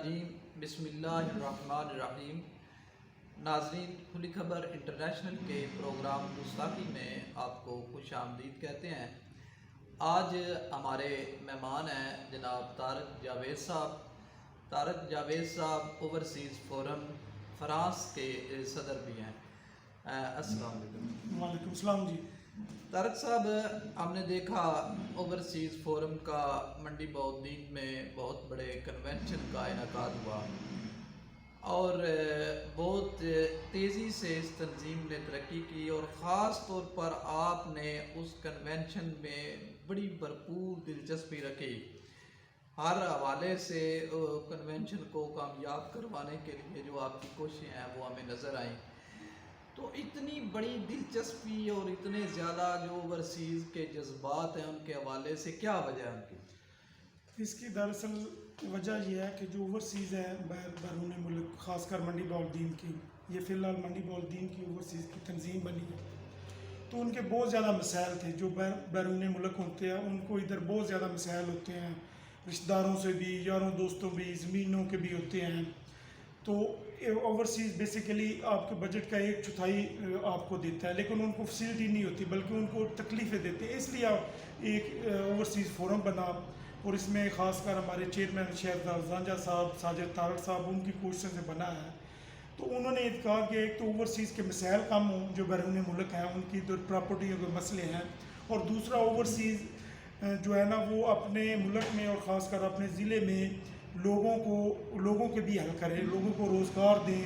الرجیم بسم اللہ الرحمن الرحیم۔ ناظرین، کھلی خبر انٹرنیشنل کے پروگرام گستاخی میں آپ کو خوش آمدید کہتے ہیں۔ آج ہمارے مہمان ہیں جناب طارق جاوید صاحب۔ طارق جاوید صاحب اوورسیز فورم فرانس کے صدر بھی ہیں۔ السلام علیکم۔ وعلیکم السلام جی۔ طارق صاحب، ہم نے دیکھا اوورسیز فورم کا منڈی بہودین میں بہت بڑے کنونشن کا انعقاد ہوا اور بہت تیزی سے اس تنظیم نے ترقی کی، اور خاص طور پر آپ نے اس کنونشن میں بڑی بھرپور دلچسپی رکھی۔ ہر حوالے سے کنونشن کو کامیاب کروانے کے لیے جو آپ کی کوششیں ہیں وہ ہمیں نظر آئیں۔ تو اتنی بڑی دلچسپی اور اتنے زیادہ جو اوورسیز کے جذبات ہیں ان کے حوالے سے کیا وجہ ہے ان کی؟ اس کی دراصل وجہ یہ ہے کہ جو اوورسیز ہے بیرون ملک، خاص کر منڈی بہودین کی، یہ فی الحال منڈی بہودین کی اوورسیز کی تنظیم بنی ہے، تو ان کے بہت زیادہ مسائل تھے۔ جو بیرون ملک ہوتے ہیں ان کو ادھر بہت زیادہ مسائل ہوتے ہیں، رشتہ داروں سے بھی، یاروں دوستوں بھی، زمینوں کے بھی ہوتے ہیں۔ تو اوورسیز بیسیکلی آپ کے بجٹ کا 1/4 آپ کو دیتا ہے، لیکن ان کو فیسلٹی نہیں ہوتی بلکہ ان کو تکلیفیں دیتے ہیں۔ اس لیے آپ ایک اوورسیز فورم بنا، اور اس میں خاص کر ہمارے چیئرمین شہزاد زانجہ صاحب، ساجد طارق صاحب، ان کی کوششوں سے بنا ہے۔ تو انہوں نے کہا کہ ایک تو اوورسیز کے مسائل کم ہوں جو بیرون ملک ہیں، ان کی جو پراپرٹیوں کے مسئلے ہیں، اور دوسرا اوورسیز جو ہے نا وہ اپنے ملک میں اور خاص کر اپنے ضلع میں لوگوں کے بھی حل کرے، لوگوں کو روزگار دیں،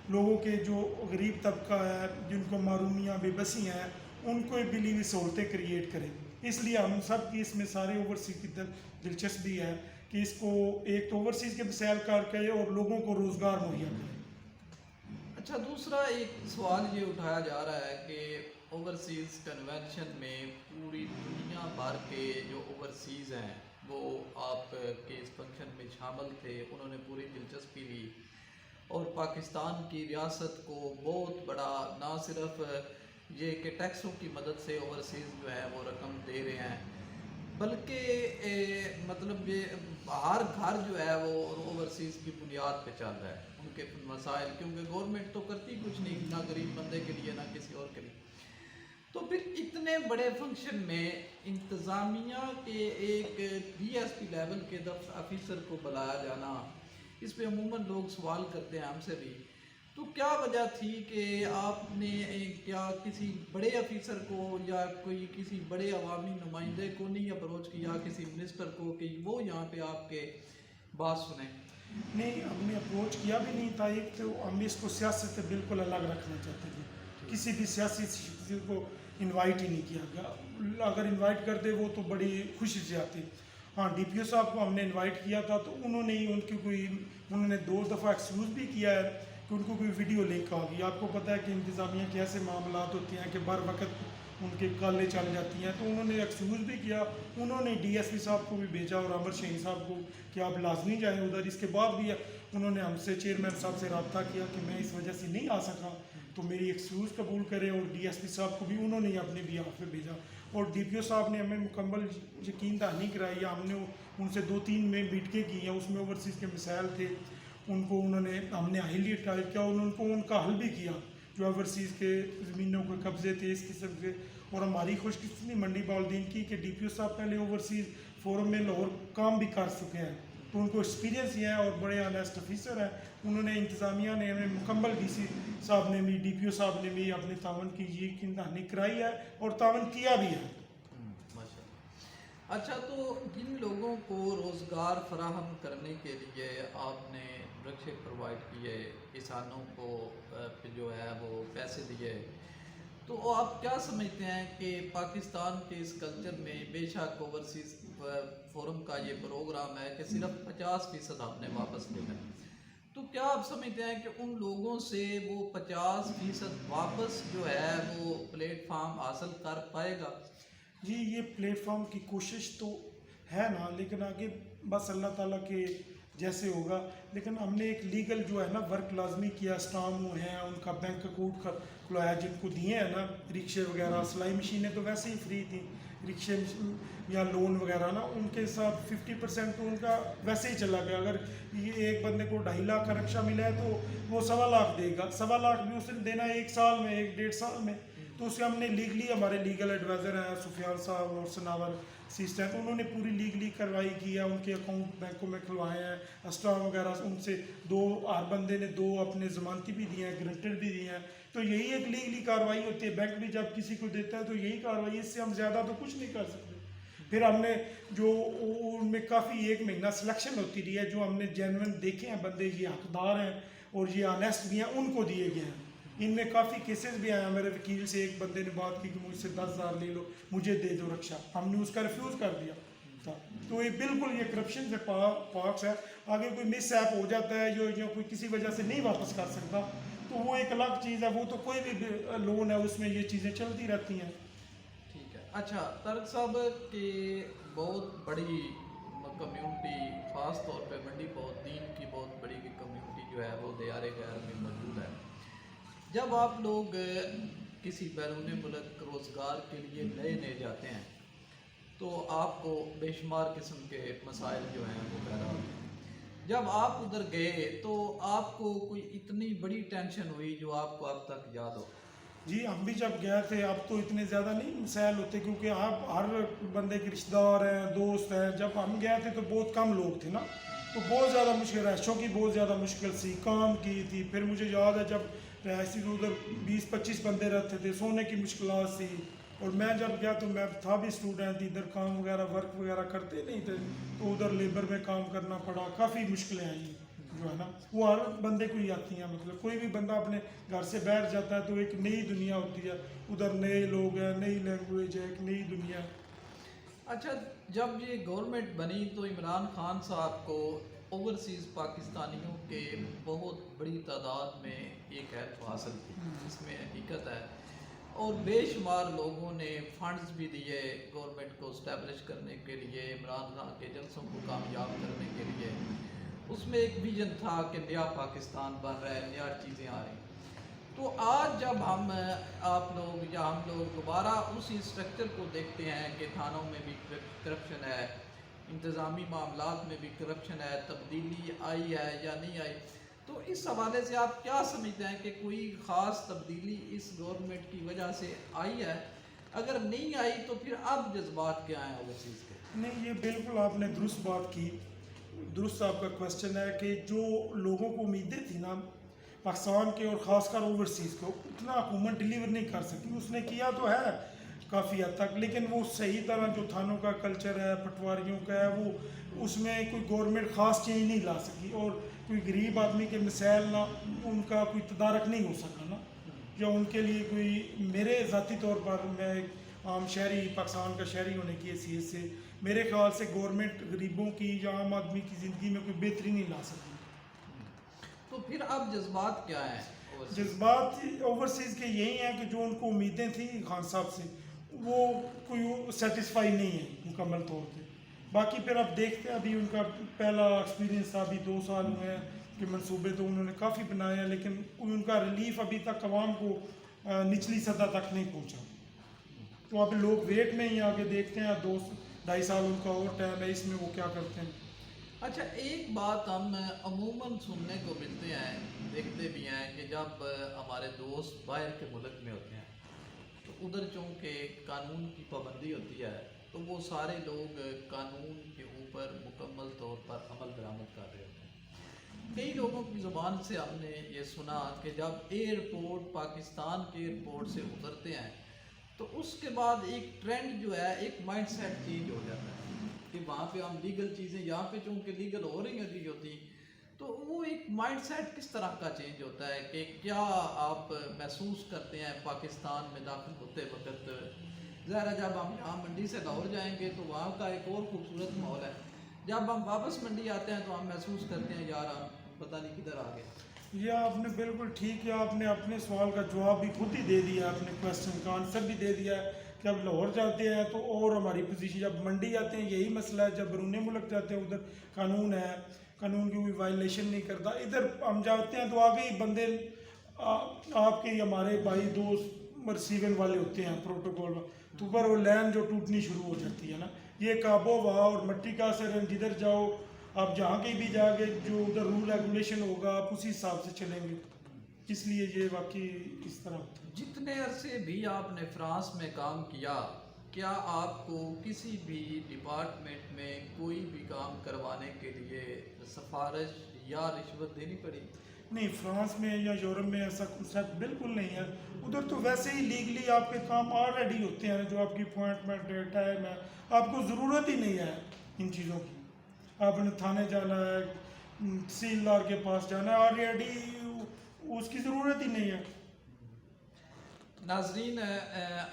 لوگوں کے جو غریب طبقہ ہے، جن کو معرومیاں بے بسی ہیں، ان کو بھی لیے سہولتیں کریٹ کریں۔ اس لیے ہم سب کی اس میں سارے اوورسیز کی دلچسپی ہے کہ اس کو ایک تو اوورسیز کے مسائل کار کرے اور لوگوں کو روزگار مہیا کرے۔ اچھا، دوسرا ایک سوال یہ اٹھایا جا رہا ہے کہ اوورسیز کنونشن میں پوری دنیا بھر کے جو اوورسیز ہیں وہ آپ کے اس فنکشن میں شامل تھے، انہوں نے پوری دلچسپی لی اور پاکستان کی ریاست کو بہت بڑا نہ صرف یہ کہ ٹیکسوں کی مدد سے اوورسیز جو ہے وہ رقم دے رہے ہیں، بلکہ مطلب یہ ہر گھر جو ہے وہ اوورسیز کی بنیاد پہ چل رہا ہے ان کے مسائل، کیونکہ گورنمنٹ تو کرتی کچھ نہیں، نہ غریب بندے کے لیے نہ کسی اور کے لیے۔ تو پھر اتنے بڑے فنکشن میں انتظامیہ کے ایک ڈی ایس پی لیول کے آفیسر کو بلایا جانا، اس پہ عموماً لوگ سوال کرتے ہیں ہم سے بھی، تو کیا وجہ تھی کہ آپ نے کیا کسی بڑے آفیسر کو یا کوئی کسی بڑے عوامی نمائندے کو نہیں اپروچ کیا، کسی منسٹر کو، کہ وہ یہاں پہ آپ کے بات سنیں؟ نہیں، ہم نے اپروچ کیا بھی نہیں تھا۔ ایک تو ہم اس کو سیاست سے بالکل الگ رکھنا چاہتے تھے، کسی بھی سیاسی شخص کو انوائٹ ہی نہیں کیا گیا۔ اگر انوائٹ کرتے وہ تو بڑی خوشی سے آتے۔ ہاں، ڈی پی او صاحب کو ہم نے انوائٹ کیا تھا، تو انہوں نے 2 دفعہ ایکسکیوز بھی کیا ہے کہ ان کو کوئی ویڈیو لنک آ گئی۔ آپ کو پتہ ہے کہ انتظامیہ کے ایسے معاملات ہوتے ہیں کہ بر وقت ان کے کالیں چل جاتی ہیں، تو انہوں نے ایکسکیوز بھی کیا۔ انہوں نے ڈی ایس پی صاحب کو بھی بھیجا اور عامر شاہین صاحب کو کہ آپ لازمی جائیں ادھر۔ اس کے بعد بھی انہوں نے ہم سے، چیئرمین صاحب سے رابطہ کیا کہ میں اس وجہ سے نہیں آ سکا، تو میری ایکسکیوز قبول کرے، اور ڈی ایس پی صاحب کو بھی انہوں نے اپنے بیہاف پہ بھیجا، اور ڈی پی او صاحب نے ہمیں مکمل یقین دہانی کرائی۔ ہم نے ان سے 2-3 میں میٹنگیں کی ہیں، اس میں اوورسیز کے مسائل تھے، ان کو ہم نے ہائیلی ٹرائی کیا اور ان کا حل بھی کیا، جو اوورسیز کے زمینوں کے قبضے تھے اس قسم سے۔ اور ہماری خوش قسمتی منڈی بہودین کی کہ ڈی پی او صاحب پہلے اوورسیز فورم میں لاہور کام بھی کر چکے ہیں، تو ان کو ایکسپیرینس یہ ہے اور بڑے آنیسٹ آفیسر ہیں۔ انہوں نے انتظامیہ نے ہمیں مکمل ڈی سی صاحب نے بھی، ڈی پی او صاحب نے بھی اپنے تعاون کی یقین دہانی کرائی ہے اور تعاون کیا بھی ہے۔ اچھا، تو جن لوگوں کو روزگار فراہم کرنے کے لیے آپ نے رکشے پرووائڈ کیے، کسانوں کو جو ہے وہ پیسے دیے، تو آپ کیا سمجھتے ہیں کہ پاکستان کے اس کلچر میں بے شک اوورسیز فورم کا یہ پروگرام ہے کہ صرف 50% آپ نے واپس لینا ہے، تو کیا آپ سمجھتے ہیں کہ ان لوگوں سے وہ 50% واپس جو ہے وہ پلیٹ فارم حاصل کر پائے گا؟ جی، یہ پلیٹ فارم کی کوشش تو ہے نا، لیکن آگے بس اللہ تعالیٰ کے जैसे होगा, लेकिन हमने एक लीगल जो है ना वर्क लाजमी किया, स्टाम्प हैं, उनका बैंक अकाउंट खुलवाया, जिनको दिए हैं ना रिक्शे वगैरह, सिलाई मशीनें तो वैसे ही फ्री थी, रिक्शे या लोन वगैरह ना, उनके साथ 50% तो उनका वैसे ही चला गया। अगर ये एक बंदे को 2.5 लाख का रक्षा मिला है तो वो 1.25 लाख देगा, 1.25 लाख भी उसने देना है 1 साल में, 1-1.5 साल में। तो उसे हमने लीगली, हमारे लीगल एडवाइज़र हैं सुफियान साहब और सनावर असिस्टेंट, उन्होंने पूरी लीगली कार्रवाई की है, उनके अकाउंट बैंकों में खुलवाए हैं, अस्टाम वगैरह उनसे 2, हर बंदे ने 2 अपने ज़मानती भी दिए हैं, गारंटर भी दिए हैं। तो यही एक लीगली कार्रवाई होती है, बैंक भी जब किसी को देता है तो यही कार्रवाई, इससे हम ज़्यादा तो कुछ नहीं कर सकते। फिर हमने जो उनमें काफ़ी 1 महीना सिलेक्शन होती रही है, जो हमने जेन्युइन देखे हैं बंदे ये हकदार हैं और ये ऑनेस्ट भी हैं, उनको दिए गए हैं। इनमें काफ़ी केसेस भी आए हैं, मेरे वकील से एक बंदे ने बात की कि मुझसे 10,000 ले लो, मुझे दे दो रक्षा, हमने उसका रिफ्यूज़ कर दिया था। तो ये बिल्कुल ये करप्शन से पाक है। आगे कोई मिस ऐप हो जाता है जो कोई किसी वजह से नहीं वापस कर सकता, तो वो एक अलग चीज़ है, वो तो कोई भी लोन है उसमें ये चीज़ें चलती रहती हैं। ठीक है। अच्छा तारक साहब की बहुत बड़ी कम्युनिटी, ख़ास तौर पे मंडी बौद्दीन की बहुत बड़ी कम्युनिटी जो है वो दियार गैर में मौजूद है। जब आप लोग किसी बैरून मुल्क रोज़गार के लिए नए जाते हैं तो आपको बेशुमार किस्म के मसाइल जो हैं वो पैदा होते हैं। जब आप उधर गए तो आपको कोई इतनी बड़ी टेंशन हुई जो आपको अब तक याद हो? जी, हम भी जब गए थे, अब तो इतने ज़्यादा नहीं मसाइल होते, क्योंकि आप हर बंदे के रिश्तेदार हैं, दोस्त हैं। जब हम गए थे तो बहुत कम लोग थे ना, तो बहुत ज़्यादा मुश्किल, रैशों की बहुत ज़्यादा मुश्किल सी, काम की थी। फिर मुझे याद है जब ऐसी तो उधर 20-25 बंदे रहते थे, सोने की मुश्किलात सी। और मैं जब गया तो मैं था भी स्टूडेंट, इधर काम वगैरह वर्क वगैरह करते नहीं थे, तो उधर लेबर में काम करना पड़ा, काफ़ी मुश्किलें आई जो है ना, वो हर बंदे को ही आती हैं। मतलब कोई भी बंदा अपने घर से बैठ जाता है तो एक नई दुनिया होती है, उधर नए लोग हैं, नई लैंग्वेज है, एक नई दुनिया। अच्छा, जब ये गवर्नमेंट बनी तो इमरान खान साहब को ओवरसीज़ पाकिस्तानियों के बहुत बड़ी तादाद में एक हेल्प हासिल थी, इसमें हकीकत है। और बेशुमार लोगों ने फंड्स भी दिए गवर्नमेंट को इस्टेब्लिश करने के लिए, इमरान खान के जलसों को कामयाब करने के लिए। उसमें एक विजन था कि नया पाकिस्तान बन रहा है, नया चीज़ें आ रही। तो आज जब आप लोग या हम लोग दोबारा उसी स्ट्रक्चर को देखते हैं कि थानों में भी करप्शन है, इंतज़ामी मामलात में भी करप्शन है, तब्दीली आई है या नहीं आई, तो इस हवाले से आप क्या समझते हैं कि कोई ख़ास तब्दीली इस गवर्नमेंट की वजह से आई है? अगर नहीं आई तो फिर अब जज्बात क्या हैं ओवरसीज़ के? नहीं, ये बिल्कुल आपने दुरुस्त बात की, दुरुस्त आपका क्वेश्चन है कि जो लोगों को उम्मीदें थी ना पाकिस्तान के और ख़ासकर ओवरसीज़ को, उतना हुकूमत डिलीवर नहीं कर सकी। उसने किया तो है काफ़ी हद तक, लेकिन वो सही तरह जो थानों का कल्चर है, पटवारियों का है, वो उसमें कोई गवर्नमेंट ख़ास चेंज नहीं ला सकी। और कोई गरीब आदमी के मिसाइल ना, उनका कोई तदारक नहीं हो सका ना, या उनके लिए कोई, मेरे ज़ाती तौर पर, मैं एक आम शहरी, पाकिस्तान का शहरी होने की हैसियत से, मेरे ख्याल से गवर्नमेंट गरीबों की या आम आदमी की ज़िंदगी में कोई बेहतरी नहीं ला सकी। तो फिर अब जज्बात क्या हैं? जज्बात ओवरसीज़ के यही हैं कि जो उनको उम्मीदें थी खान साहब से, वो कोई सेटिस्फाई नहीं है मुकम्मल तौर पे। बाकी फिर अब देखते हैं, अभी उनका पहला एक्सपीरियंस था, अभी 2 साल हुए हैं कि मंसूबे तो उन्होंने काफ़ी बनाए हैं, लेकिन उनका रिलीफ अभी तक आवाम को निचली सतह तक नहीं पहुंचा। तो अब लोग वेट में ही आगे देखते हैं, 2-2.5 साल उनका और टाइम है, इसमें वो क्या करते हैं। अच्छा, एक बात हम अमूमन सुनने को मिलते हैं, देखते भी हैं कि जब हमारे दोस्त बाहर के मुल्क में होते हैं तो उधर चूँकि कानून की पाबंदी होती है तो वो सारे लोग कानून के ऊपर मुकम्मल तौर पर अमल दरामद कर रहे होते हैं। कई लोगों की ज़ुबान से हमने ये सुना कि जब एयरपोर्ट, पाकिस्तान के एयरपोर्ट से उतरते हैं तो उसके बाद एक ट्रेंड जो है, एक माइंडसेट चेंज हो जाता है कि वहाँ पे हम लीगल चीज़ें, यहाँ पे चूँकि लीगल हो रही होती, तो वो एक माइंडसेट किस तरह का चेंज होता है कि क्या आप महसूस करते हैं पाकिस्तान में दाखिल होते वक्त? ज़रा जब हम यहाँ मंडी से लाहौर जाएंगे तो वहाँ का एक और ख़ूबसूरत माहौल है, जब हम वापस मंडी आते हैं तो हम महसूस करते हैं यार हम पता नहीं किधर आ गए। ये आपने बिल्कुल ठीक है, आपने अपने सवाल का जवाब भी खुद ही दे दिया, अपने क्वेश्चन का आंसर भी दे दिया है कि अब लाहौर जाते हैं तो और हमारी पोजीशन, जब मंडी आते हैं यही मसला है, जब बैरून मुल्क जाते हैं उधर कानून है, कानून की कोई वायलेशन नहीं करता। इधर हम जाते हैं तो आगे ही बंदे आपके ही हमारे भाई दोस्त रिसीवन वाले होते हैं प्रोटोकॉल, तो पर वो लाइन जो टूटनी शुरू हो जाती है ना, ये काबो हवा और मिट्टी का असर है। जिधर जाओ आप, जहाँ कहीं भी जाके जो उधर रूल रेगुलेशन होगा आप उसी हिसाब से चलेंगे, इसलिए ये वाकई इस तरह होता है। जितने अरसे भी आपने फ्रांस में काम किया, क्या आपको किसी भी डिपार्टमेंट में कोई भी काम करवाने के लिए सिफारिश या रिश्वत देनी पड़ी? नहीं, फ्रांस में या यूरोप में ऐसा कंसेप्ट बिल्कुल नहीं है। उधर तो वैसे ही लीगली आपके काम ऑलरेडी होते हैं, जो आपकी अपॉइंटमेंट है, टाइम है, आपको ज़रूरत ही नहीं है इन चीज़ों की। आपने थाने जाना है, तहसीलदार के पास जाना है, ऑलरेडी उसकी ज़रूरत ही नहीं है। नाजरीन,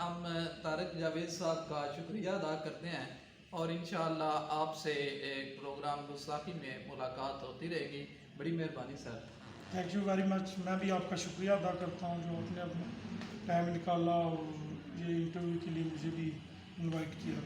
हम तारिक जावेद साहब का शुक्रिया अदा करते हैं और इंशाअल्लाह आपसे एक प्रोग्राम गुस्ताखी में मुलाकात होती रहेगी। बड़ी मेहरबानी sir. Thank you very much. मैं भी आपका शुक्रिया अदा करता हूँ जो आपने अपना टाइम निकाला और ये इंटरव्यू के लिए मुझे भी इनवाइट किया।